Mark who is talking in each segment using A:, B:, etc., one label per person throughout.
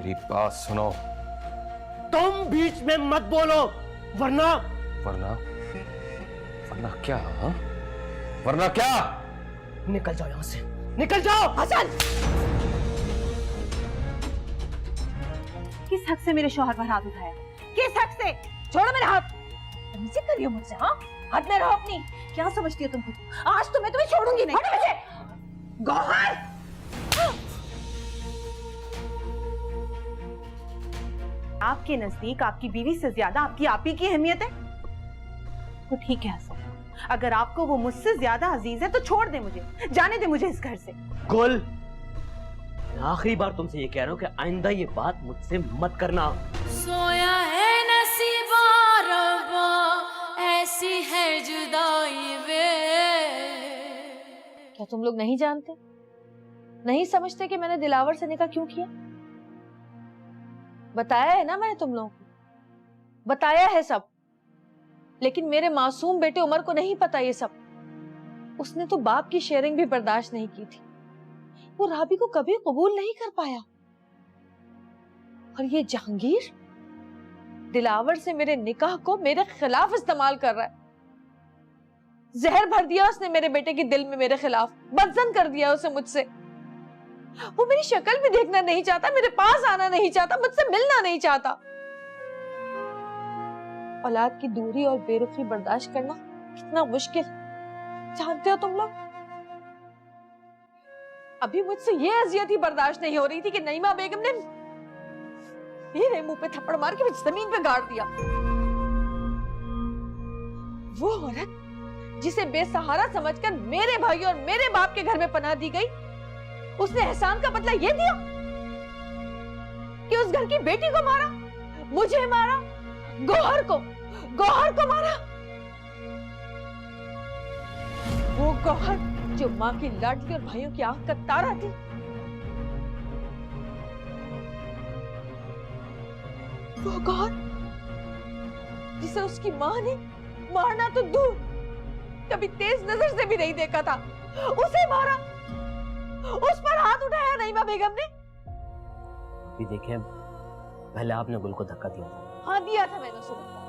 A: मेरी बात सुनो।
B: तुम बीच में मत बोलो, वरना
A: वरना वरना क्या? हा? वरना क्या?
B: निकल जाओ यहां से, निकल जाओ। हसन,
C: किस हक से मेरे शौहर पर हाथ उठाया? किस हक से? छोड़ो मेरा हाथ। तमीज़ कर रही हो मुझसे? हाँ, हाथ में रहो अपनी। क्या समझती हो तुम खुद? आज तो मैं तुम्हें छोड़ूंगी नहीं। हटो मुझे। गौहर, आपके नजदीक आपकी बीवी से ज्यादा आपकी आप ही की अहमियत है। तो ठीक है हसन, अगर आपको वो मुझसे ज्यादा अजीज है तो छोड़ दे मुझे, जाने दे मुझे इस घर से।
B: गुल, आखिरी बार तुमसे ये कह रहा हूं कि आइंदा ये बात मुझसे मत करना।
D: सोया है नसीबा रब्बा, ऐसी है जुदाई वे।
C: क्या तुम लोग नहीं जानते, नहीं समझते कि मैंने दिलावर से निकाह क्यों किया? बताया है ना मैंने तुम लोगों को, बताया है सब। लेकिन मेरे मासूम बेटे उमर को नहीं पता ये सब। उसने तो बाप की शेयरिंग भी बर्दाश्त नहीं की थी। वो राबी को कभी कबूल नहीं कर पाया। और ये जहांगीर दिलावर से मेरे निकाह को मेरे खिलाफ इस्तेमाल कर रहा है। जहर भर दिया उसने मेरे बेटे के दिल में, मेरे खिलाफ बदजन कर दिया उसे मुझसे। वो मेरी शक्ल भी देखना नहीं चाहता, मेरे पास आना नहीं चाहता, मुझसे मिलना नहीं चाहता। औलाद की दूरी और बेरुखी बर्दाश्त करना कितना मुश्किल जानते हो तुम लोग? अभी मुझसे ये अजियत ही बर्दाश्त नहीं हो रही थी कि नईमा बेगम ने मेरे मुंह पे थप्पड़ मार के मुझे जमीन पे गाड़ दिया। वो औरत जिसे बेसहारा समझकर मेरे भाई और मेरे बाप के घर में पनाह दी गई, उसने एहसान का बदला ये दिया कि उस घर की बेटी को मारा, मुझे मारा, गौहर को मारा। वो गौहर जो माँ की लाडली और भाइयों की आंख का तारा थी, वो गौहर जिसे उसकी माँ ने मारना तो दूर, कभी तेज नजर से भी नहीं देखा था, उसे मारा, उस पर हाथ उठाया नईमा बेगम ने।
B: अभी देखें, पहले आपने गुल को धक्का दिया था।
C: हाँ दिया था मैंने उसे धक्का।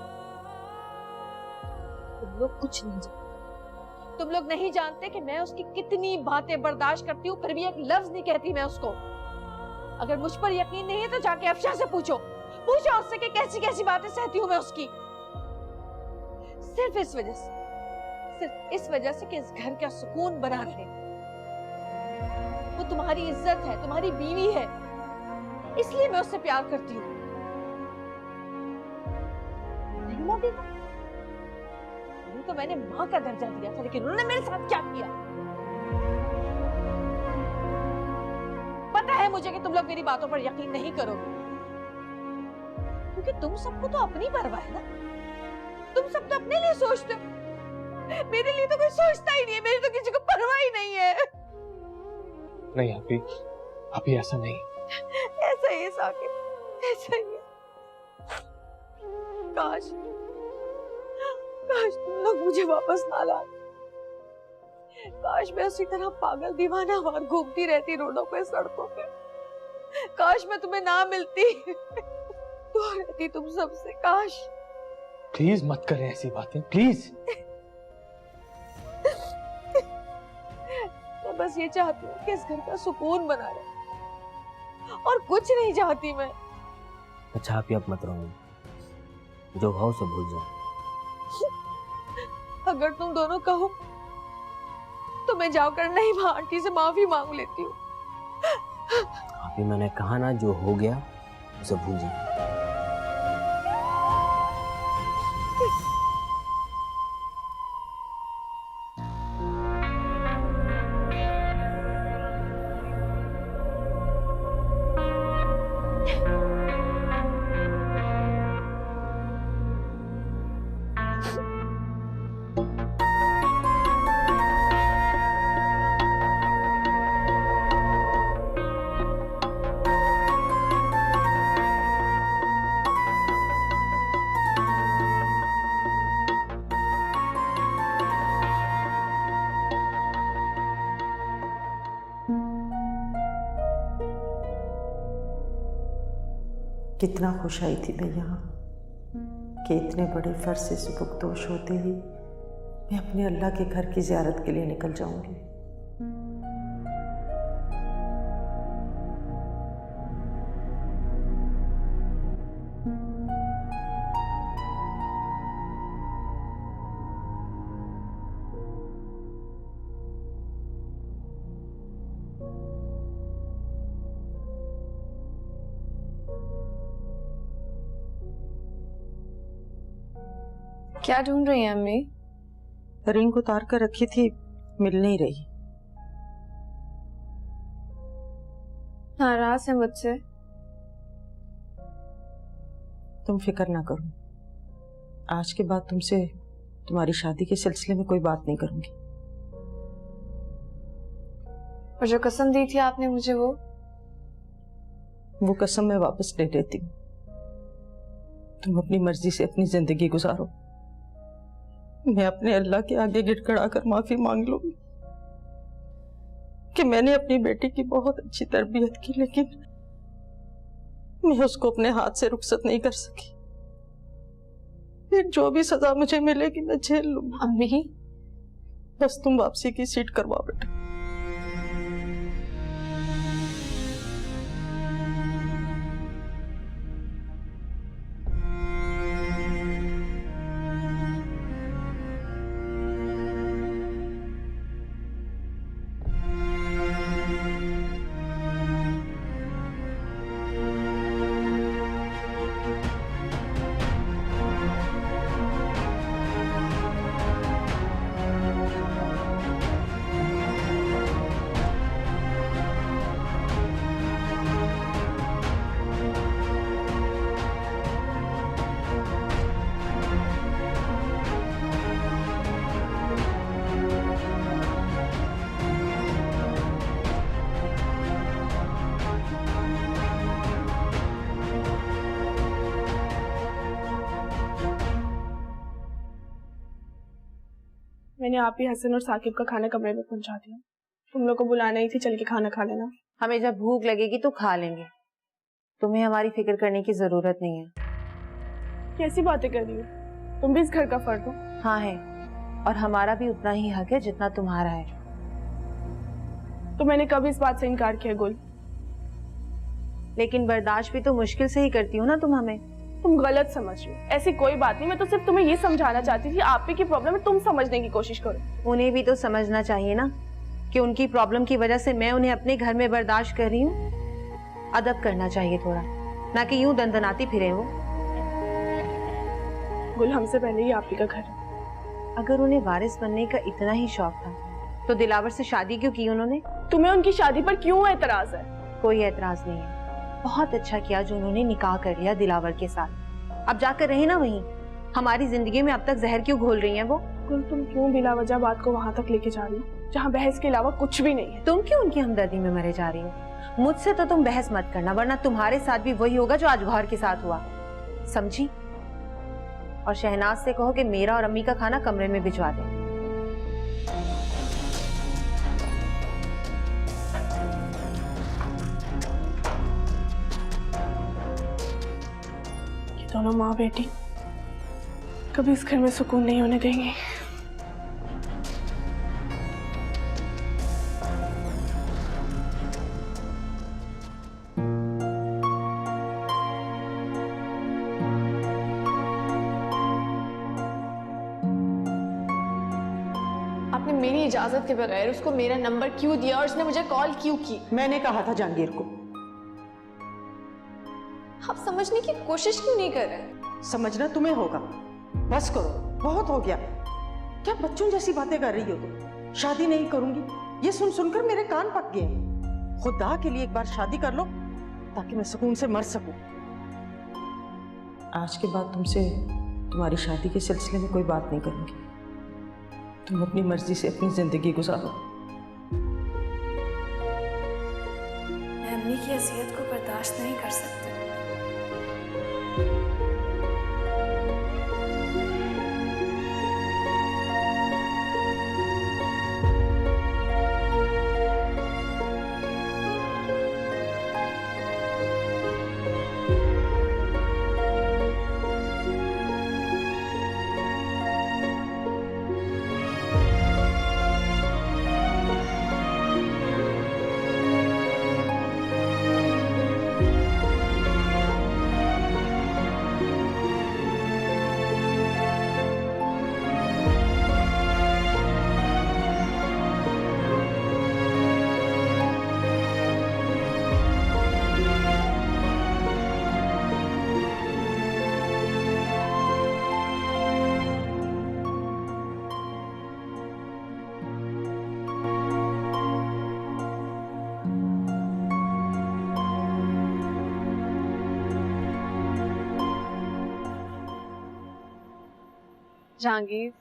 C: तुम लोग कुछ नहीं जानते, तुम लोग नहीं जानते कि मैं उसकी कितनी बातें बर्दाश्त करती हूँ, फिर भी एक लफ्ज नहीं कहती मैं उसको। अगर मुझ पर यकीन नहीं है तो जाके अफशा से पूछो उससे कि कैसी कैसी बातें सहती हूँ मैं उसकी। सिर्फ इस वजह से कि इस घर का सुकून बना रहे। वो तुम्हारी इज्जत है, तुम्हारी बीवी है, इसलिए मैं उससे प्यार करती हूँ। नहीं माँ बेटा, तो मैंने माँ का दर्जा दिया था, लेकिन उन्होंने मेरे साथ क्या किया? पता है मुझे कि तुम लोग मेरी बातों पर यकीन नहीं करोगे, क्योंकि तुम सबको तो अपनी परवाह है ना। तुम सब तो अपने लिए सोचते हो, मेरे लिए तो कोई सोचता ही नहीं है, मेरी तो किसी को परवाह ही नहीं है।
E: नहीं अभी ऐसा नहीं।
C: ऐसा ही है साकिब, ऐसा ही है। काश तुम लोग मुझे वापस ना लाते। काश मैं उसी तरह पागल दीवाना बाहर घूमती रहती रोडों पे, सड़कों पे। काश मैं तुम्हें ना मिलती, दूर रहती तुम सबसे। काश।
E: प्लीज मत करें ऐसी बातें, प्लीज।
C: मैं बस ये चाहती हूँ कि इस घर का सुकून बना रहे, और कुछ नहीं चाहती मैं।
B: अच्छा आप अब मत रहो, जो भाव से भूल जाओ।
C: अगर तुम दोनों कहो तो मैं जाकर नहीं आंटी से माफी मांग लेती हूँ।
B: अभी मैंने कहा ना, जो हो गया उसे भूल जाओ।
F: कितना खुश आई थी मैं यहाँ कि इतने बड़े फर्ज से सुबुकदोश होते ही मैं अपने अल्लाह के घर की ज़ियारत के लिए निकल जाऊंगी।
G: क्या ढूंढ रही हैं अम्मी?
F: रिंग उतार कर रखी थी, मिल नहीं रही।
G: नाराज है मुझसे?
F: तुम फिक्र ना करो, आज के बाद तुमसे तुम्हारी शादी के सिलसिले में कोई बात नहीं करूंगी।
G: और जो कसम दी थी आपने मुझे वो
F: कसम मैं वापस ले लेती हूँ। तुम अपनी मर्जी से अपनी जिंदगी गुजारो, मैं अपने अल्लाह के आगे गिड़गिड़ा कर माफी मांग लूंगी कि मैंने अपनी बेटी की बहुत अच्छी तरबियत की, लेकिन मैं उसको अपने हाथ से रुखसत नहीं कर सकी। फिर जो भी सजा मुझे मिलेगी मैं झेल लूंगी।
G: अम्मी,
F: बस तुम वापसी की सीट करवाओ बेटा।
H: मैंने आप ही हसन और साकिब का खाना कमरे में पहुंचा दिया। तुम लोग को बुलाना ही थी, चल के खाना खा लेना।
I: हमें जब भूख लगेगी तो खा लेंगे, तुम्हें हमारी फिक्र करने की जरूरत नहीं है।
H: कैसी बातें कर रही हो? तुम भी इस घर का फर्द हो।
I: हाँ है, और हमारा भी उतना ही हक है जितना तुम्हारा है।
H: तो मैंने कभी इस बात से इनकार किया गुल?
I: लेकिन बर्दाश्त भी तो मुश्किल से ही करती हो ना तुम हमें।
H: तुम गलत समझ रही हो, ऐसी कोई बात नहीं। मैं तो सिर्फ तुम्हें ये समझाना चाहती थी, आप ही की प्रॉब्लम है, तुम समझने की कोशिश करो।
I: उन्हें भी तो समझना चाहिए ना कि उनकी प्रॉब्लम की वजह से मैं उन्हें अपने घर में बर्दाश्त कर रही हूँ। अदब करना चाहिए थोड़ा, ना कि यूं दंदनाती फिरे वो।
H: गुल, हमसे पहले ही आप ही का घर है।
I: अगर उन्हें वारिस बनने का इतना ही शौक था तो दिलावर से शादी क्यों की उन्होंने?
H: तुम्हें उनकी शादी पर क्यों एतराज है?
I: कोई एतराज नहीं है। बहुत अच्छा किया जो उन्होंने निकाह कर लिया दिलावर के साथ। अब जाकर रहे ना वहीं। हमारी जिंदगी में अब तक जहर क्यों घोल रही हैं वो?
H: गुल, तुम क्यों बिला वजह बात को वहां तक लेके जा रही हो जहाँ बहस के अलावा कुछ भी नहीं है?
I: तुम क्यों उनकी हमदर्दी में मरे जा रही हो? मुझसे तो तुम बहस मत करना, वरना तुम्हारे साथ भी वही होगा जो आज गौहर के साथ हुआ, समझी? और शहनाज से कहो कि मेरा और अम्मी का खाना कमरे में भिजवा दे।
H: दोनों माँ बेटी कभी इस घर में सुकून नहीं होने देंगे।
G: आपने मेरी इजाजत के बगैर उसको मेरा नंबर क्यों दिया और उसने मुझे कॉल क्यों की?
F: मैंने कहा था जहांगीर को।
G: आप समझने की कोशिश क्यों नहीं कर रहे?
F: समझना तुम्हें होगा, बस करो, बहुत हो गया। क्या बच्चों जैसी बातें कर रही हो तुम? शादी नहीं करूंगी, ये सुन सुनकर मेरे कान पक गए। खुदा के लिए एक बार शादी कर लो ताकि मैं सुकून से मर सकूं। आज के बाद तुमसे तुम्हारी शादी के सिलसिले में कोई बात नहीं करूंगी। तुम अपनी मर्जी से अपनी जिंदगी गुजारो।
G: मैं अम्मी की अजियत को बर्दाश्त नहीं कर सकती। जहांगीर,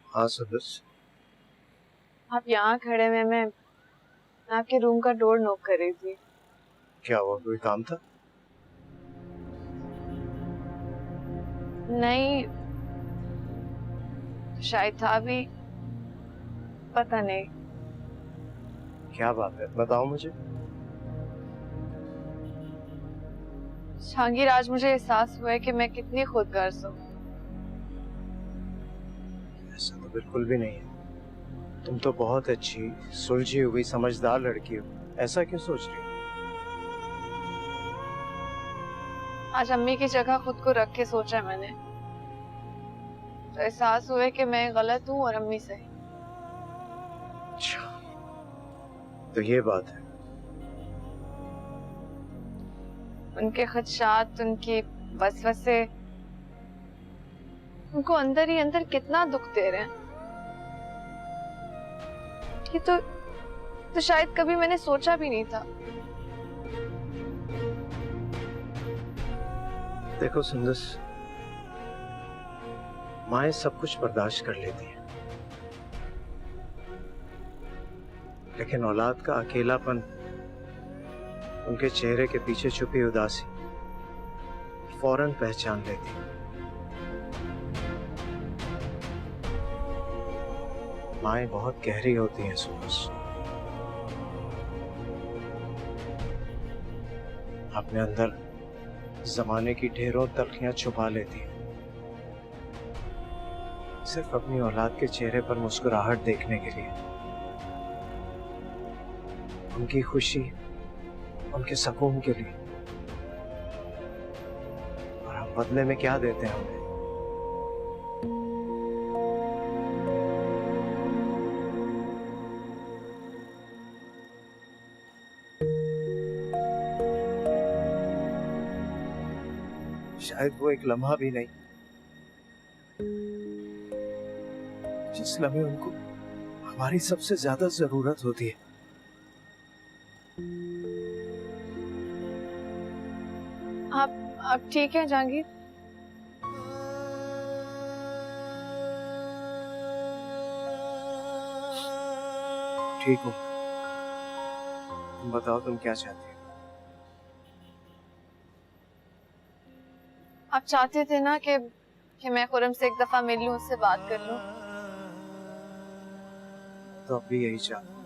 J: हाँ सुंदर,
G: आप यहाँ खड़े हुए, मैं आपके रूम का डोर नॉक कर रही थी।
J: क्या हुआ, कोई काम था?
G: नहीं, शायद था भी, पता नहीं।
J: क्या बात है, बताओ मुझे।
G: जहांगीर, आज मुझे एहसास हुआ है कि मैं कितनी खुदगर्ज हूँ।
J: ऐसा तो बिल्कुल भी नहीं है। तुम तो बहुत अच्छी, सुलझी हुई, समझदार लड़की हो। ऐसा क्यों सोच रही हो?
G: आज अम्मी की जगह खुद को रख के सोचा मैंने, तो एहसास हुआ है कि मैं गलत हूँ और अम्मी सही।
J: अच्छा, तो ये बात है।
G: उनके खदशात, उनकी वसवसे उनको अंदर ही अंदर कितना दुख दे रहे हैं। ये तो शायद कभी मैंने सोचा भी नहीं था।
J: देखो सुंदर, माएं सब कुछ बर्दाश्त कर लेती हैं, लेकिन औलाद का अकेलापन, उनके चेहरे के पीछे छुपी उदासी फौरन पहचान लेती है। माएं बहुत गहरी होती हैं सुंदर, अपने अंदर जमाने की ढेरों तलखियां छुपा लेती हैं, सिर्फ अपनी औलाद के चेहरे पर मुस्कुराहट देखने के लिए। उनकी खुशी, उनके सुकून के लिए। और हम बदले में क्या देते हैं उन्हें? शायद वो एक लम्हा भी नहीं जिस लम्हे उनको हमारी सबसे ज्यादा जरूरत होती है।
G: आप ठीक हैं जहांगीर?
J: ठीक हो? तुम बताओ, तुम क्या चाहती हो?
G: आप चाहते थे ना कि मैं खुरम से एक दफा मिल लूं, उससे बात कर लूं।
J: तो अब भी यही चाहती हूँ।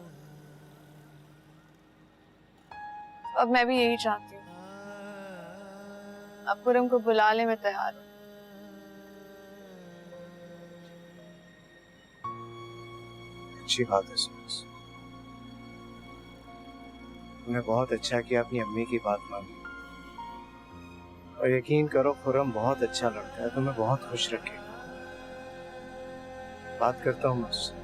G: अब मैं भी यही चाहती हूँ। अब खुरम को बुला ले, मैं तैयार हूँ।
J: अच्छी बात है सुरेश, तुमने बहुत अच्छा किया, अपनी अम्मी की बात मानी। और यकीन करो, खुरम बहुत अच्छा लड़का है, तुम्हें बहुत खुश रखेगा। बात करता हूँ मैं उससे।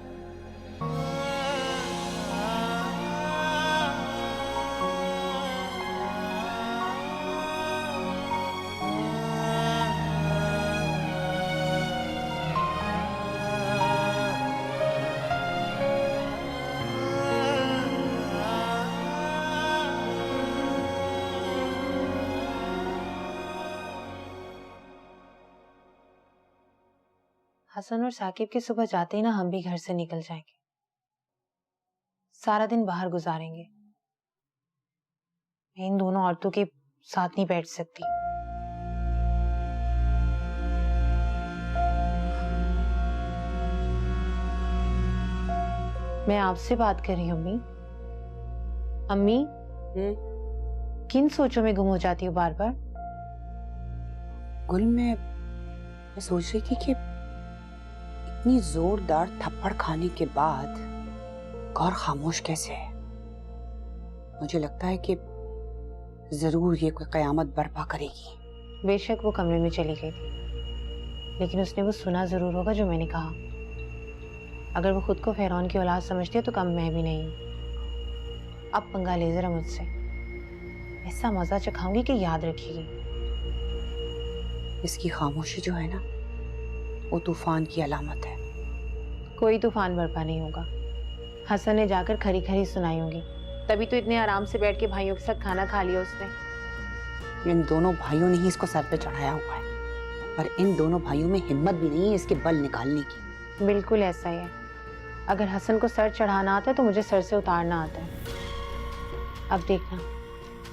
I: हसन और साकिब के सुबह जाते ही ना हम भी घर से निकल जाएंगे, सारा दिन बाहर गुजारेंगे। मैं इन दोनों औरतों के साथ नहीं बैठ सकती। मैं आपसे बात कर रही हूँ अम्मी। अम्मी, किन सोचों में गुम हो जाती हूँ बार बार?
K: गुल, मैं सोच रही थी कि इतनी जोरदार थप्पड़ खाने के बाद गौर खामोश कैसे है। मुझे लगता है कि जरूर ये कोई कयामत बर्पा करेगी।
I: बेशक वो कमरे में चली गई थी, लेकिन उसने वो सुना जरूर होगा जो मैंने कहा। अगर वो खुद को फिरौन की औलाद समझती है तो कम मैं भी नहीं हूँ। अब पंगा ले जरा मुझसे, ऐसा मजा चखाऊंगी कि याद रखेगी।
K: इसकी खामोशी जो है ना, वो तूफान की अलामत है।
I: कोई तूफान बर्पा नहीं होगा। हसन ने जाकर खरी खरी सुनाई होगी, तभी तो इतने आराम से बैठ के भाइयों के साथ खाना खा लिया उसने।
K: इन दोनों भाइयों ने ही इसको सर पे चढ़ाया हुआ है। पर इन दोनों भाइयों में हिम्मत भी नहीं है इसके बल निकालने की।
I: बिल्कुल ऐसा ही है। अगर हसन को सर चढ़ाना आता है तो मुझे सर से उतारना आता है। अब देखना,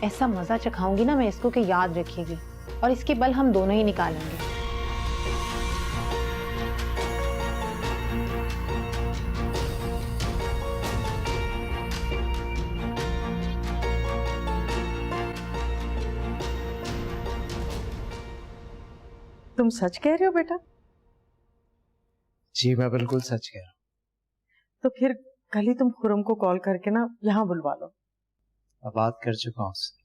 I: ऐसा मजा चखाऊंगी ना मैं इसको कि याद रखेगी, और इसके बल हम दोनों ही निकालेंगे।
F: तुम सच कह रहे हो बेटा?
J: जी मैं बिल्कुल सच कह रहा हूँ।
F: तो फिर कल ही तुम खुरम को कॉल करके ना यहाँ बुलवा लो।
J: मैं बात कर चुका हूँ उससे,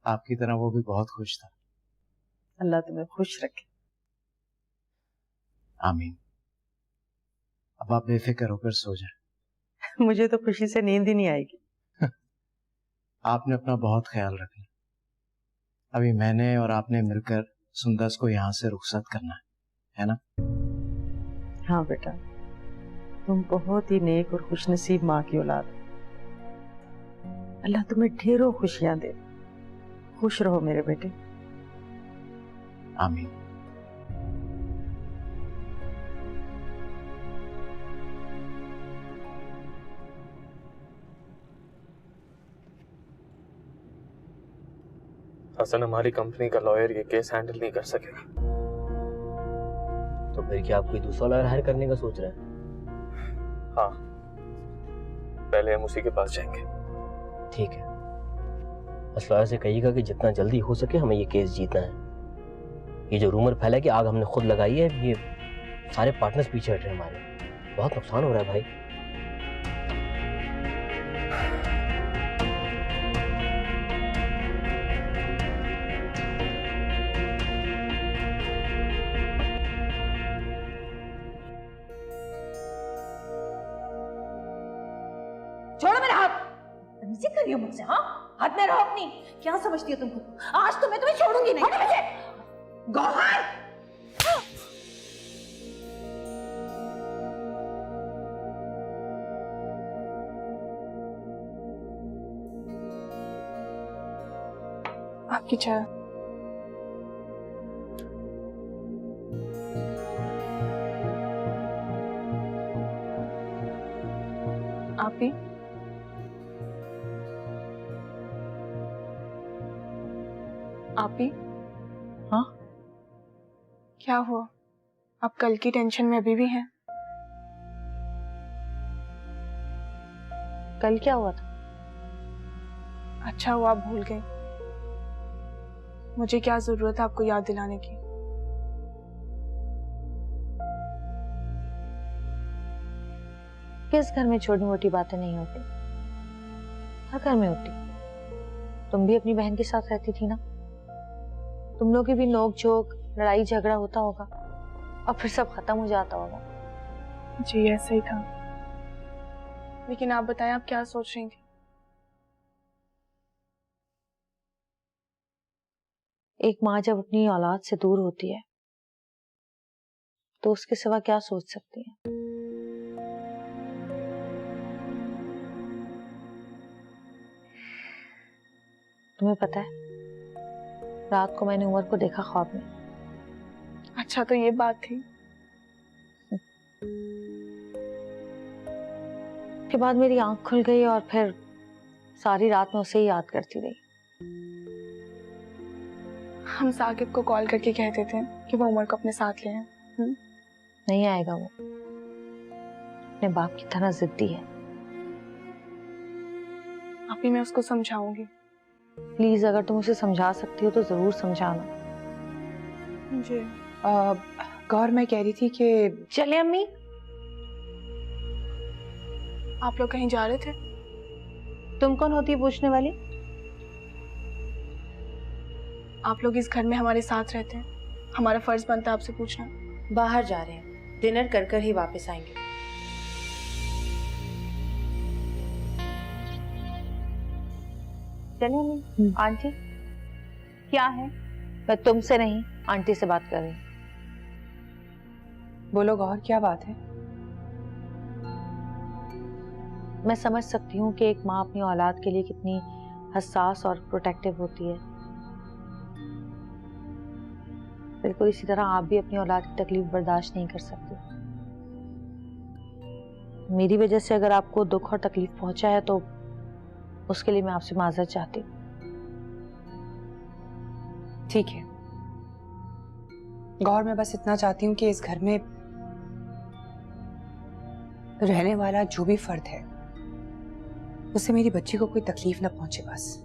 J: आपकी तरह वो भी बहुत खुश था।
F: अल्लाह तुम्हें खुश रखे।
J: आमीन। अब आप बेफिक्र होकर सो जाएं।
F: मुझे तो खुशी से नींद ही नहीं आएगी।
J: आपने अपना बहुत ख्याल रखना। अभी मैंने और आपने मिलकर सुंदस को यहाँ से रुखसत करना है ना?
F: हाँ बेटा, तुम बहुत ही नेक और खुशनसीब माँ की औलाद हो। अल्लाह तुम्हें ढेरों खुशियां दे। खुश रहो मेरे बेटे।
J: आमीन।
E: हसन, हमारी कंपनी का लॉयर ये केस हैंडल नहीं कर सकेगा।
B: तो फिर क्या आप कोई दूसरा लॉयर हायर करने का सोच रहे हैं?
E: हाँ, पहले हम उसी के पास जाएंगे।
B: ठीक है, बस लॉयर से कहिएगा कि जितना जल्दी हो सके हमें ये केस जीतना है। ये जो रूमर फैला है कि आग हमने खुद लगाई है, ये सारे पार्टनर्स पीछे हट रहे हैं हमारे। बहुत नुकसान हो रहा है भाई।
C: छोड़ो मेरा हाथ। तमीज़ कर रही हो मुझसे? हाँ, हाथ में रहो अपनी। क्या समझती हो तुम खुद को? आज तो मैं तुम्हें छोड़ूंगी नहीं। गौहर,
H: आपकी चाय। आप ही? आप ही?
F: हाँ?
H: क्या हुआ? आप कल की टेंशन में अभी भी हैं?
I: कल क्या हुआ था?
H: अच्छा हुआ आप भूल गए। मुझे क्या जरूरत है आपको याद दिलाने की?
I: किस घर में छोटी मोटी बातें नहीं होती? हर घर में होती। तुम भी अपनी बहन के साथ रहती थी ना? तुम लोग की भी नोक झोंक, लड़ाई झगड़ा होता होगा और फिर सब खत्म हो जाता होगा।
H: जी ऐसा ही था। लेकिन आप बताएं, आप क्या सोच रही थी?
I: एक माँ जब अपनी औलाद से दूर होती है तो उसके सिवा क्या सोच सकती है? तुम्हें पता है, रात को मैंने उमर को देखा ख्वाब में।
H: अच्छा, तो ये बात थी।
I: के बाद मेरी आंख खुल गई और फिर सारी रात में उसे ही याद करती रही।
H: हम साकिब को कॉल करके कहते थे कि वो उमर को अपने साथ ले आए।
I: नहीं आएगा वो, अपने बाप की तरह जिद्दी है।
H: अभी मैं उसको समझाऊंगी।
I: प्लीज, अगर तुम उसे समझा सकती हो तो जरूर समझाना।
H: जी। गौर, मैं कह रही थी कि
I: चले अम्मी।
H: आप लोग कहीं जा रहे थे?
I: तुम कौन होती है पूछने वाली?
H: आप लोग इस घर में हमारे साथ रहते हैं, हमारा फर्ज बनता है आपसे पूछना।
I: बाहर जा रहे हैं, डिनर कर कर ही वापस आएंगे। चलिए अम्मी। आंटी क्या है? मैं तुमसे नहीं, आंटी से बात कर रही हूँ।
K: बोलो गौर, क्या बात है?
I: मैं समझ सकती हूँ कि एक माँ अपनी औलाद के लिए कितनी हसास और प्रोटेक्टिव होती है,
C: बिल्कुल इसी तरह आप भी अपनी औलाद की तकलीफ बर्दाश्त नहीं कर सकते। मेरी वजह से अगर आपको दुख और तकलीफ पहुंचा है तो उसके लिए मैं आपसे माजरत चाहती हूँ।
K: ठीक है गौर, मैं बस इतना चाहती हूँ कि इस घर में रहने वाला जो भी फर्द है उससे मेरी बच्ची को कोई तकलीफ ना पहुंचे बस।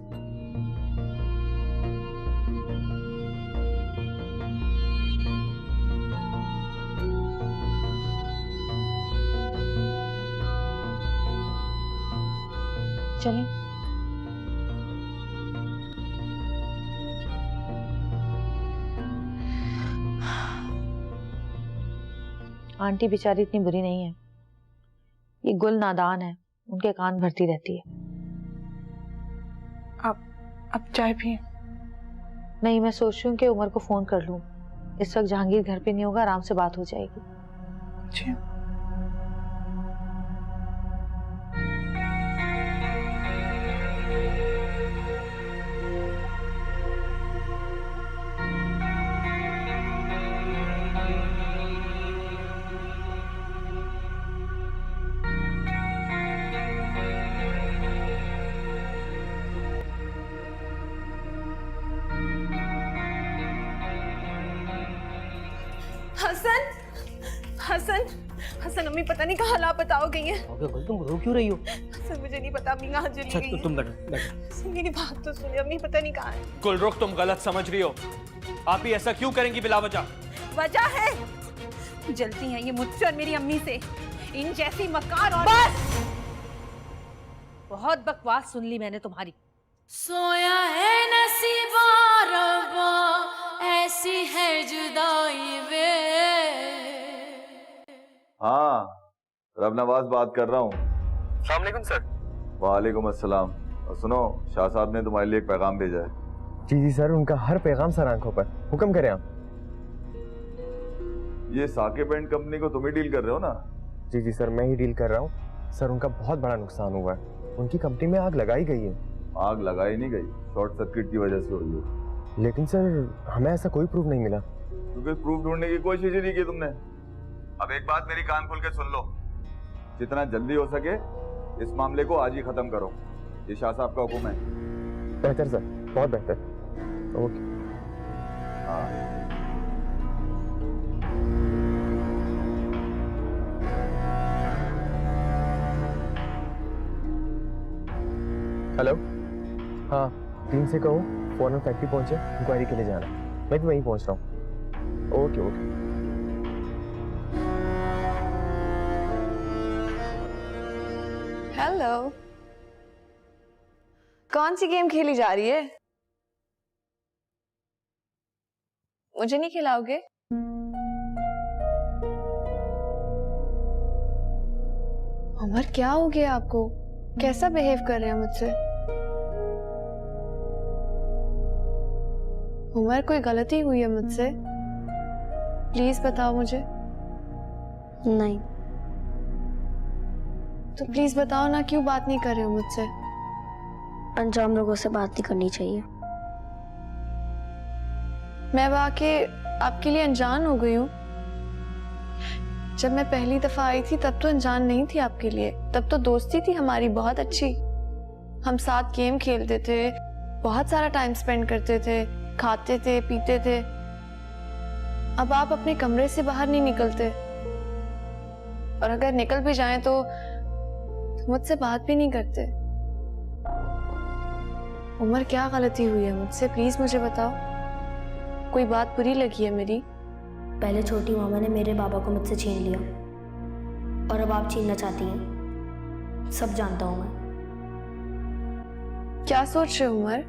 C: चलिए। आंटी बेचारी इतनी बुरी नहीं है, ये गुल नादान है, उनके कान भरती रहती है।
H: अब चाय पिए।
C: नहीं, मैं सोच रही हूँ कि उमर को फोन कर लूँ। इस वक्त जहांगीर घर पे नहीं होगा, आराम से बात हो जाएगी।
H: अच्छा। हसन, हसन, हसन, अम्मी पता नहीं कहाँ लापता हो गई है।
B: तुम रो क्यों रही हो?
H: हसन मुझे नहीं पता अम्मी कहाँ चली गई है।
B: तुम बैठो।
H: मेरी बात तो सुनिए, अम्मी पता नहीं कहाँ है।
E: गुलरुख, तुम गलत समझ रही हो। आप ही ऐसा क्यों करेंगी बिला वजह?
H: वजह है, जलती हैं ये मुझसे और मेरी अम्मी से, इन जैसी मक्कार और
C: बस बहुत बकवास सुन ली मैंने तुम्हारी।
D: सोया है नसीबा रब्बा, ऐसी है जुदाई वे।
L: हाँ, रब नवाज बात कर रहा हूँ।
E: अस्सलाम वालेकुम सर।
L: वालेकुम अस्सलाम। और सुनो, शाह साहब ने तुम्हारे लिए एक पैगाम भेजा है।
A: जी जी सर, उनका हर पैगाम सर आंखों पर। हुक्म करें आप।
L: ये साकिब एंड कंपनी को तुम ही डील कर रहे हो ना?
A: जी जी सर, मैं ही डील कर रहा हूँ। सर उनका बहुत बड़ा नुकसान हुआ है, उनकी कंपनी में आग लगाई गई है।
L: आग लगाई नहीं गई, शॉर्ट सर्किट की वजह से हुई है।
A: लेकिन सर हमें ऐसा कोई प्रूफ नहीं मिला।
L: क्योंकि प्रूफ ढूंढने की कोशिश ही नहीं की तुमने। अब एक बात मेरी कान खोल के सुन लो, जितना जल्दी हो सके इस मामले को आज ही खत्म करो। ये शाह साहब का हुक्म है।
A: बेहतर सर, बहुत बेहतर। ओके।
L: हाँ।
A: हेलो, हाँ टीम से कहो फौरन फैक्ट्री पहुंचे, इंक्वायरी के लिए जाना। मैं भी वहीं पहुंच रहा हूँ। Okay okay.
G: हेलो, कौन सी गेम खेली जा रही है? मुझे नहीं खिलाओगे? उमर क्या हो गया आपको? कैसा बिहेव कर रहे हैं मुझसे? उमर कोई गलती हुई है मुझसे? प्लीज बताओ मुझे।
M: नहीं।
G: तो प्लीज बताओ ना, क्यों बात नहीं कर रहे हो मुझसे?
M: अनजान लोगों से बात नहीं करनी चाहिए।
G: मैं वाकई आपके लिए अनजान हो गई हूँ। जब मैं पहली दफा आई थी तब तो अनजान नहीं थी आपके लिए, तब तो दोस्ती थी हमारी बहुत अच्छी। हम साथ गेम खेलते थे, बहुत सारा टाइम स्पेंड करते थे, खाते थे, पीते थे। अब आप अपने कमरे से बाहर नहीं निकलते, और अगर निकल भी जाएं तो मुझसे बात भी नहीं करते। उमर क्या गलती हुई है मुझसे? प्लीज मुझे बताओ। कोई बात बुरी लगी है मेरी?
M: पहले छोटी मामा ने मेरे बाबा को मुझसे छीन लिया, और अब आप छीनना चाहती हैं। सब जानता हूं मैं।
G: क्या सोच रहे हो उमर?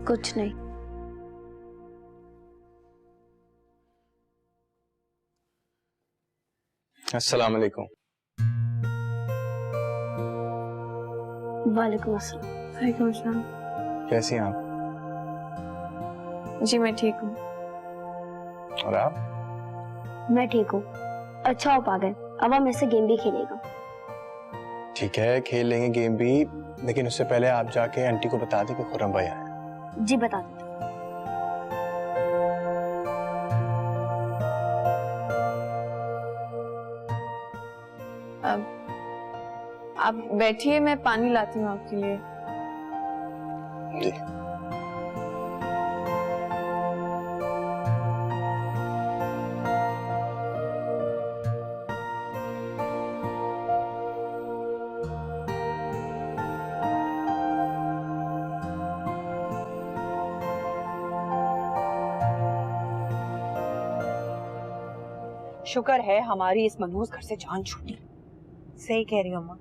M: कुछ नहीं।
E: अस्सलाम वालेकुम।
M: वालेकुम अस्सलाम।
G: वालेकुम अस्सलाम।
E: कैसी हैं आप?
G: जी मैं ठीक हूँ।
E: और आप?
M: मैं ठीक हूँ। अच्छा हो पागल, अब हम ऐसे गेम भी खेलेगा।
E: ठीक है, खेल लेंगे गेम भी, लेकिन उससे पहले आप जाके आंटी को बता दें कि खुर्रम भाई आए।
M: जी बता देते।
G: आप बैठिए, मैं पानी लाती हूँ आपके लिए।
A: जी।
K: शुक्र है हमारी इस मनहूस घर से जान छूटी।
I: सही कह रही हो अम्मा,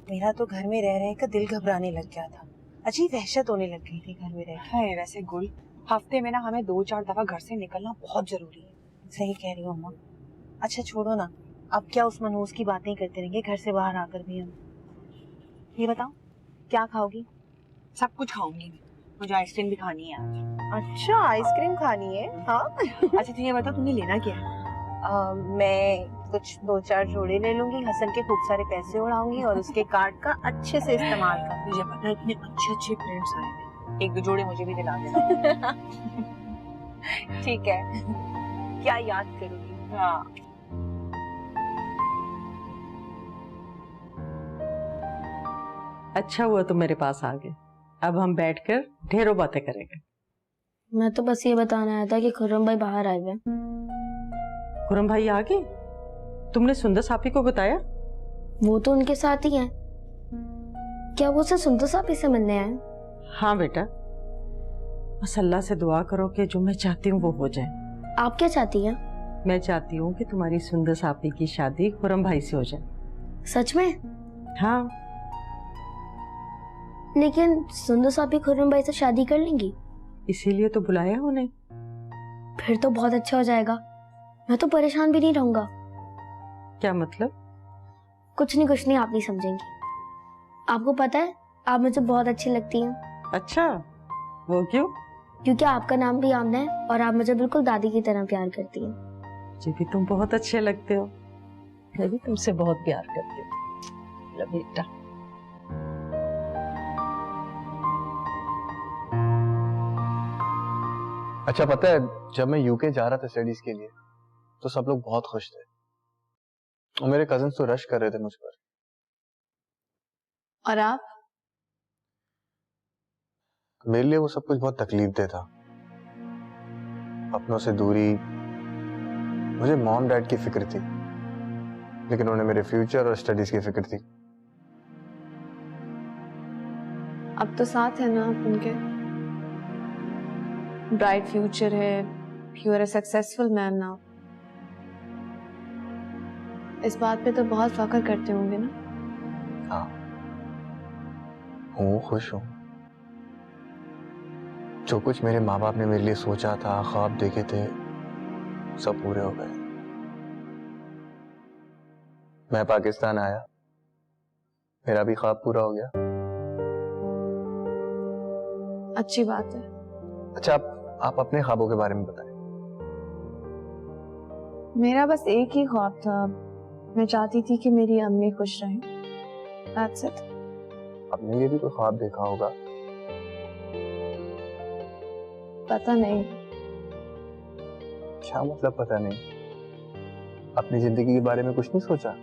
I: मेरा तो घर में रह रहे का दिल घबराने लग गया था, अजीब वहशत होने लग गई थी घर में रह।
K: है वैसे गुल, हफ्ते में ना हमें 2-4 दफा घर से निकलना बहुत जरूरी है।
I: सही कह रही हो अम्मा। अच्छा छोड़ो ना, अब क्या उस मनहूस की बातें करते रहेंगे घर से बाहर आकर भी हम। ये बताओ क्या खाओगी?
K: सब कुछ खाऊंगी मैं, मुझे आइसक्रीम भी खानी है आज।
I: अच्छा आइसक्रीम खानी है? हाँ।
K: अच्छा तुम ये बताओ तुमने लेना क्या है?
I: मैं कुछ 2-4 जोड़े ले लूंगी, हसन के खूब सारे पैसे उड़ाऊंगी और उसके कार्ड का अच्छे से इस्तेमाल करूंगी।
K: मुझे पता है इतने अच्छे फ्रेंड्स आए हैं, 1-2 जोड़े मुझे भी दिला देना।
I: ठीक है, क्या याद करूंगी।
K: हाँ।
F: अच्छा हुआ तुम मेरे पास आ गए, अब हम बैठकर ढेरों बातें करेंगे।
M: मैं तो बस ये बताना आया था कि खुर्रम भाई बाहर आए हुए।
F: खुर्रम भाई आ गए? तुमने सुंदर सापी को बताया?
M: वो तो उनके साथ ही हैं। क्या वो सिर्फ सुंदर सापी से मिलने आए?
F: हाँ बेटा, बस अल्लाह से दुआ करो कि जो मैं चाहती हूँ वो हो जाए।
M: आप क्या चाहती हैं?
F: मैं चाहती हूँ कि तुम्हारी सुंदर सापी की शादी खुर्रम भाई से हो जाए।
M: सच में?
F: हाँ।
M: लेकिन सुंदर सापी खुर्रम भाई से शादी कर लेंगी?
F: इसीलिए तो बुलाया उन्हें।
M: फिर तो बहुत अच्छा हो जाएगा, मैं तो परेशान भी नहीं रहूंगा।
F: क्या मतलब?
M: कुछ नहीं, आप नहीं समझेंगी। आपको पता है आप मुझे बहुत अच्छी लगती हैं।
F: अच्छा, वो क्यों?
M: क्योंकि आपका नाम भी आमना है और आप मुझे बिल्कुल दादी की तरह प्यार करती हैं।
F: जी भी तुम बहुत अच्छे लगते हो, मैं भी तुमसे बहुत प्यार करती हूँ बेटा।
A: अच्छा पता है, जब मैं यूके जा रहा था स्टडीज के लिए तो सब लोग बहुत खुश थे और मेरे कजिन्स तो रश कर रहे थे मुझ पर।
G: और आप?
A: मेरे लिए वो सब कुछ बहुत तकलीफदेह था। अपनों से दूरी, मुझे मॉम डैड की फिक्र थी, लेकिन उन्हें मेरे फ्यूचर और स्टडीज की फिक्र थी।
G: अब तो साथ है ना आप उनके? ब्राइट फ्यूचर है, you are a successful man now. इस बात पे तो बहुत फख्र करते होंगे ना?
A: हाँ, हूँ खुश हूँ। जो कुछ मेरे माँ बाप ने मेरे लिए सोचा था, ख्वाब देखे थे, सब पूरे हो गए। मैं पाकिस्तान आया, मेरा भी ख्वाब पूरा हो गया।
G: अच्छी बात है।
A: अच्छा आप अपने ख्वाबों के बारे में बताएं।
G: मेरा बस एक ही ख्वाब था, मैं चाहती थी कि मेरी अम्मी खुश रहें। That's it.
A: आपने ये भी कोई ख्वाब देखा होगा?
G: पता नहीं।
A: क्या मतलब पता नहीं? अपनी जिंदगी के बारे में कुछ नहीं सोचा?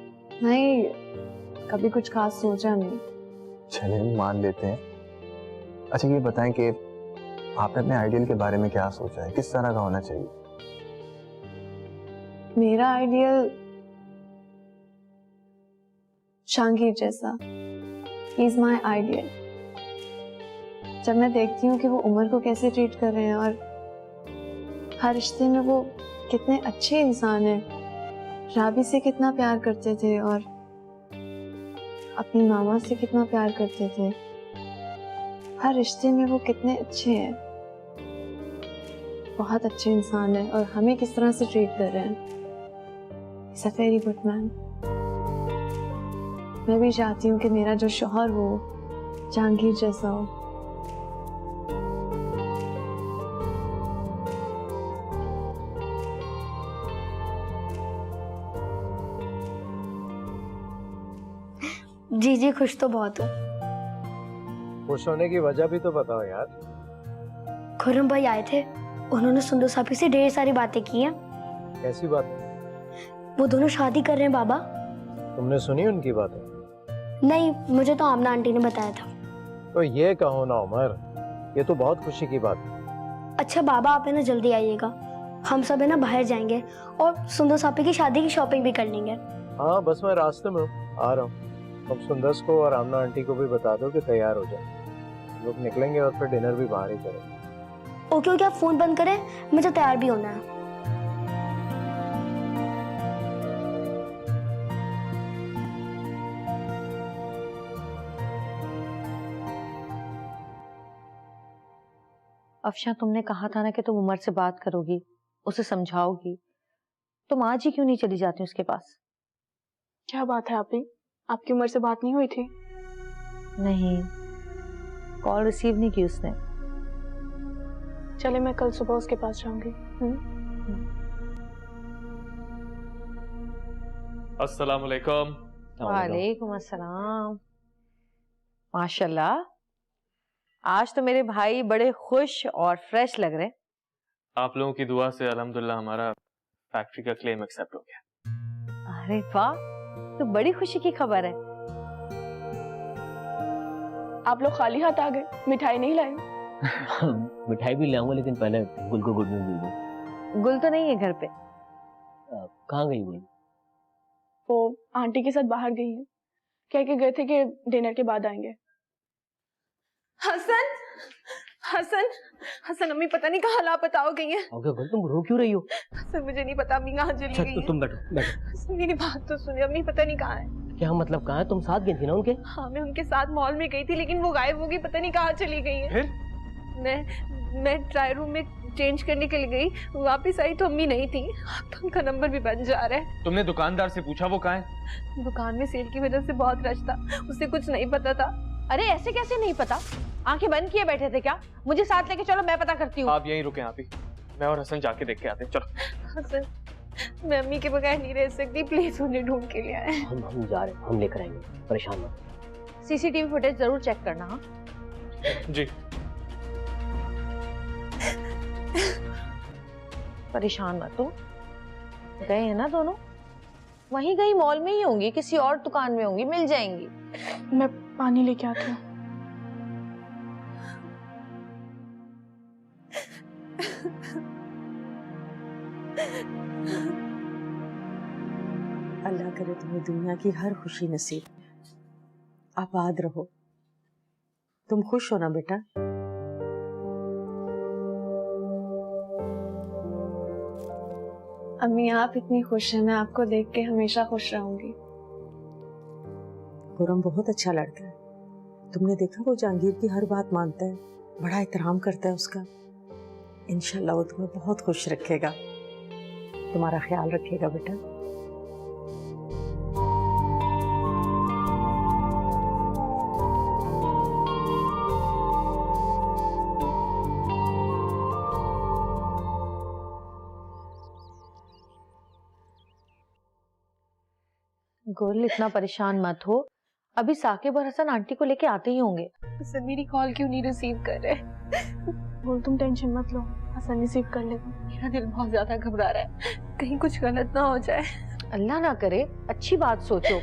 G: नहीं, कभी कुछ खास सोचा नहीं।
A: चलिए मान लेते हैं। अच्छा ये बताएं कि आपने अपने आइडियल के बारे में क्या सोचा है, किस तरह का होना चाहिए?
G: मेरा आइडियल जहांगीर जैसा, ही इज माई आइडियल। जब मैं देखती हूँ कि वो उमर को कैसे ट्रीट कर रहे हैं और हर रिश्ते में वो कितने अच्छे इंसान हैं, राबी से कितना प्यार करते थे और अपनी मामा से कितना प्यार करते थे, हर रिश्ते में वो कितने अच्छे हैं, बहुत अच्छे इंसान हैं और हमें किस तरह से ट्रीट कर रहे हैं। It's a very good man. मैं भी चाहती हूँ कि मेरा जो शौहर हो जहांगीर जैसा हो।
M: जी खुश तो बहुत हूँ।
N: खुश होने की वजह भी तो बताओ यार।
M: खुर्रम भाई आए थे, उन्होंने सुंदर साफी से ढेर सारी बातें की हैं।
N: कैसी बात?
M: वो दोनों शादी कर रहे हैं बाबा।
N: तुमने सुनी उनकी बातें?
M: नहीं, मुझे तो आमना आंटी ने बताया था।
N: तो ये कहो ना उमर, ये तो बहुत खुशी की बात है।
M: अच्छा बाबा, आप है ना जल्दी आइएगा, हम सब है ना बाहर जाएंगे और सुंदर सापी की शादी की शॉपिंग भी कर लेंगे।
N: हाँ बस मैं रास्ते में हूँ, आ रहा हूँ। अब सुंदर को और आमना आंटी को भी बता दो कि तैयार हो जाए। लोग निकलेंगे और फिर डिनर भी बाहर ही करेंगे।
M: ओके ओके, आप फोन बंद करें, मुझे तैयार भी होना है।
C: अफशा, तुमने कहा था ना कि तुम उमर से बात करोगी, उसे समझाओगी। तुम आज ही क्यों नहीं चली जाती उसके पास?
H: क्या बात है आपी, आपकी उमर से बात नहीं हुई थी?
C: नहीं, कॉल रिसीव नहीं की उसने।
H: चले, मैं कल सुबह उसके पास जाऊंगी।
E: अस्सलाम वालेकुम।
C: वालेकुम अस्सलाम। माशाल्लाह, आज तो मेरे भाई बड़े खुश और फ्रेश लग रहे।
E: आप लोगों की दुआ से अल्हम्दुलिल्लाह हमारा फैक्ट्री का क्लेम एक्सेप्ट हो गया।
C: अरे वाह, तो बड़ी खुशी की खबर है।
H: आप लोग खाली हाथ आ गए, मिठाई नहीं लाए?
B: मिठाई भी लाऊंगा, लेकिन पहले गुल को गुड न्यूज़ दे दो।
C: गुल तो नहीं है घर पे।
B: कहाँ गई गुल?
H: वो आंटी के साथ बाहर गई है, कह के गए थे कि डिनर के बाद आएंगे। हसन, हसन, हसन, अम्मी पता नहीं कहाँ लापता हो गई है।
B: ओके गुल, तुम रो क्यों रही हो?
H: हसन, मुझे नहीं पता अम्मी कहाँ चली गई है।
B: तुम बैठो बैठो।
H: हसन, मेरी बात तो सुनिए, अम्मी पता नहीं कहाँ है।
B: क्या मतलब कहाँ है? तुम साथ गई थी ना उनके?
H: हाँ, मैं उनके साथ मॉल में गई थी, लेकिन वो गायब हो गई, पता नहीं कहाँ चली गई है।
E: फिर?
H: मैं ट्राई रूम में चेंज करने के लिए गई, वापस आई तो अम्मी नहीं थी। तो उनका नंबर भी बन जा रहा है।
E: तुमने दुकानदार से पूछा वो कहाँ है?
H: दुकान में सेल की वजह से बहुत रश था, उसे कुछ नहीं पता था।
C: अरे ऐसे कैसे नहीं पता? आंखें बंद किए बैठे थे क्या? मुझे साथ लेके चलो, मैं पता करती हूँ।
E: आप यहीं रुके आप ही, मैं और हसन जाके देख के आते हैं। चलो।
H: हसन, मैं अम्मी के बगैर नहीं रह सकती, प्लीज उन्हें ढूंढ के ले आए।
B: हम जा रहे हैं, हम लेकर आएंगे, परेशान मत।
C: सीसीटीवी फुटेज जरूर चेक करना। हाँ
E: जी।
C: परेशान मत हो। गए हैं ना दोनों? वहीं कहीं मॉल में ही होंगी, किसी और दुकान में होंगी, मिल जाएंगी।
H: मैं पानी लेके आती हूँ।
F: अल्लाह करे तुम्हें दुनिया की हर खुशी नसीब। आबाद रहो। तुम खुश हो ना बेटा?
G: अम्मी आप इतनी खुश हैं, मैं आपको देख के हमेशा खुश रहूंगी।
F: खुरम बहुत अच्छा लड़का है। तुमने देखा वो जहांगीर की हर बात मानता है, बड़ा एहतराम करता है उसका। इंशाल्लाह वो तुम्हें बहुत खुश रखेगा, तुम्हारा ख्याल रखेगा बेटा।
C: गुल, इतना परेशान मत हो, अभी साकिब और हसन आंटी को लेके आते ही होंगे।
H: हसन मेरी कॉल क्यों नहीं रिसीव कर रहे? बोल, तुम टेंशन मत लो, हसन रिसीव कर लेगा। मेरा दिल बहुत ज्यादा घबरा रहा है, कहीं कुछ गलत ना हो जाए।
C: अल्लाह ना करे, अच्छी बात सोचो।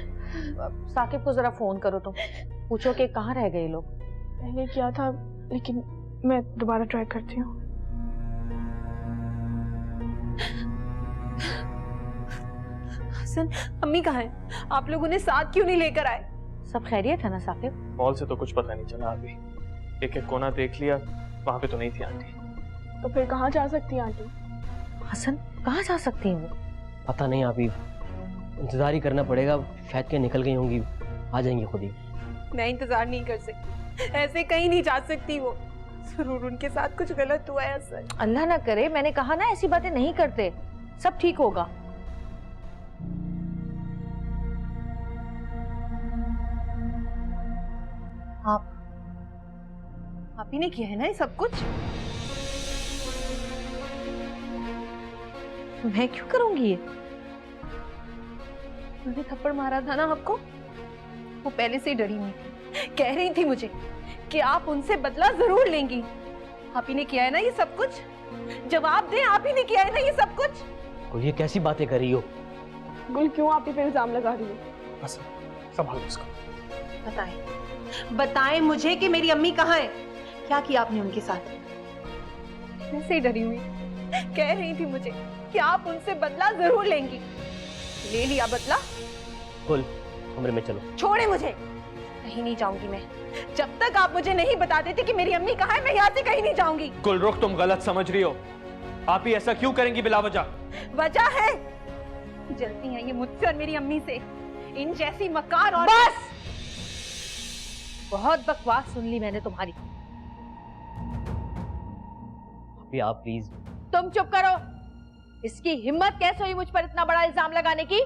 C: साकिब को जरा फोन करो, तुम पूछो कि कहाँ रह गए लोग।
H: पहले किया था, लेकिन मैं दोबारा ट्राई करती हूँ। हसन, अम्मी कहाँ है? आप लोग उन्हें साथ क्यों नहीं लेकर आए?
C: सब खैरियत है ना साकिब?
E: मॉल से तो कुछ पता नहीं चला अभी, एक एक कोना देख लिया, वहां पे तो नहीं थी आंटी।
H: तो फिर कहाँ जा सकती है आंटी?
C: हसन, कहाँ जा सकती हैं वो?
B: पता नहीं अभी, इंतजार ही करना पड़ेगा। शायद के निकल गई होंगी, आ जाएंगी खुद ही।
H: मैं इंतजार नहीं कर सकती, ऐसे कहीं नहीं जा सकती वो। जरूर उनके साथ कुछ गलत हुआ है सर।
C: अल्लाह ना करे, मैंने कहा ना ऐसी बातें नहीं करते, सब ठीक होगा।
H: आप ही ने किया है ना ये सब कुछ?
C: मैं क्यों करूंगी ये?
H: मैंने थप्पड़ मारा था ना आपको, वो पहले से ही डरी हुई थी, कह रही थी मुझे कि आप उनसे बदला जरूर लेंगी। आप ही ने किया है ना ये सब कुछ? जवाब दें, आप ही ने किया है ना ये सब कुछ?
B: गुल, ये कैसी बातें कर रही हो?
H: गुल, क्यों आप ही पे इल्जाम लगा रही हो?
A: बस संभालो इसको।
I: बताएं, बताएं मुझे कि मेरी अम्मी कहाँ है? क्या किया आपने उनके साथ?
H: ऐसे ही डरी हुई कह रही थी मुझे कि आप उनसे बदला जरूर लेंगी। ले लिया बदला।
B: गुल, कमरे में चलो।
H: छोड़े मुझे, कहीं नहीं जाऊंगी मैं। जब तक आप मुझे नहीं बता देते कि मेरी अम्मी कहाँ है, मैं यहाँ से कहीं नहीं जाऊंगी।
E: गुलरुख, तुम गलत समझ रही हो। आप ही ऐसा क्यों करेंगी बिला वजह?
H: वजह है, जलती हैं ये मुझसे और मेरी अम्मी से। इन जैसी मकार और
C: बस, बहुत बकवास सुन ली मैंने तुम्हारी।
B: अभी आप प्लीज।
C: तुम चुप करो। इसकी हिम्मत कैसे हुई मुझ पर इतना बड़ा इल्जाम लगाने की?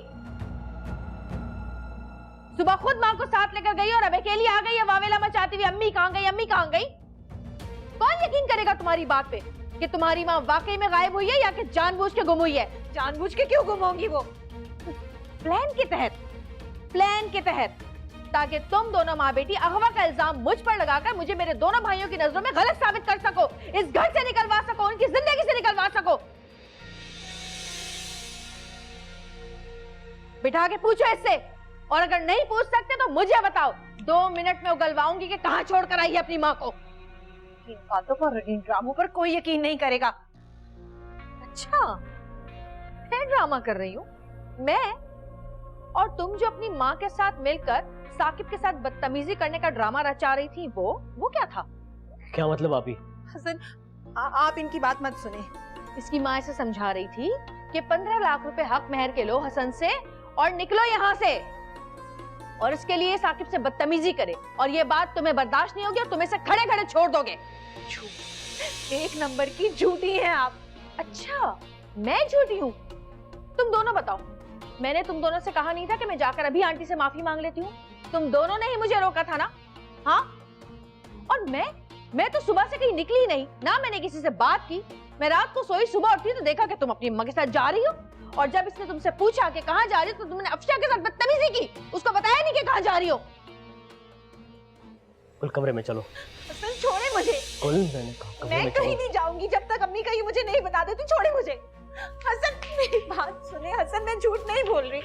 C: सुबह खुद मां को साथ लेकर गई और अब अकेली आ गई है वावेला मचाती हुई। अम्मी कहां गई, अम्मी कहां गई? कौन यकीन करेगा तुम्हारी बात पे कि तुम्हारी मां वाकई में गायब हुई है या कि जानबूझ के गुम हुई है?
H: जानबूझ के क्यों गुम होंगी वो?
C: प्लान के तहत, ताकि तुम दोनों माँ बेटी अगवा का इल्जाम मुझ पर लगाकर मुझे मेरे दोनों भाइयों की नजरों में गलत साबित कर सको, इस घर से निकलवा सको, उनकी जिंदगी से निकलवा सको। बिठा के पूछो इससे, और अगर नहीं पूछ सकते तो मुझे बताओ। 2 मिनट में उगलवाऊंगी कि कहां छोड़कर आई है अपनी माँ को।
H: इन बातों पर, इन ड्रामों पर कोई यकीन नहीं करेगा।
C: अच्छा, मैं ड्रामा कर रही हूँ? मैं? और तुम जो अपनी माँ के साथ मिलकर साकिब के साथ बदतमीजी करने का ड्रामा रचा रही थी, वो क्या था?
B: क्या मतलब आप ही?
H: हसन, आप इनकी बात मत सुने।
C: इसकी माँ इसे समझा रही थी कि 15 लाख रुपए हक मेहर के लो हसन से और निकलो यहाँ से, और इसके लिए साकिब से बदतमीजी करे, और ये बात तुम्हें बर्दाश्त नहीं होगी और तुम इसे खड़े खड़े छोड़ दोगे।
H: एक नंबर की झूठी हैं आप।
C: अच्छा, मैं झूठी हूँ? तुम दोनों बताओ, मैंने तुम दोनों से कहा नहीं था कि मैं जाकर अभी आंटी से माफी मांग लेती हूँ? तुम दोनों ने ही मुझे रोका था ना? हाँ, और मैं तो सुबह से कहीं निकली नहीं ना, मैंने किसी से बात की। मैं रात को सोई, सुबह उठी तो देखा कि तुम अपनी अम्मा के साथ जा रही हो, और जब इसने तुमसे पूछा कि कहाँ जा रही हो तो तुमने अफशा के साथ बदतमीजी की, उसको बताया नहीं कि कहाँ जा रही हो।
B: गुल, कमरे में चलो।
H: हसन, छोड़े मुझे।
B: गुल, मैंने कहा कमरे
H: मैं
B: में
H: कहीं
B: चलो।
H: नहीं जाऊंगी जब तक अम्मी कहीं मुझे नहीं बता देती। छोड़े मुझे। हसन, मेरी बात सुने। हसन, मैं झूठ नहीं बोल रही।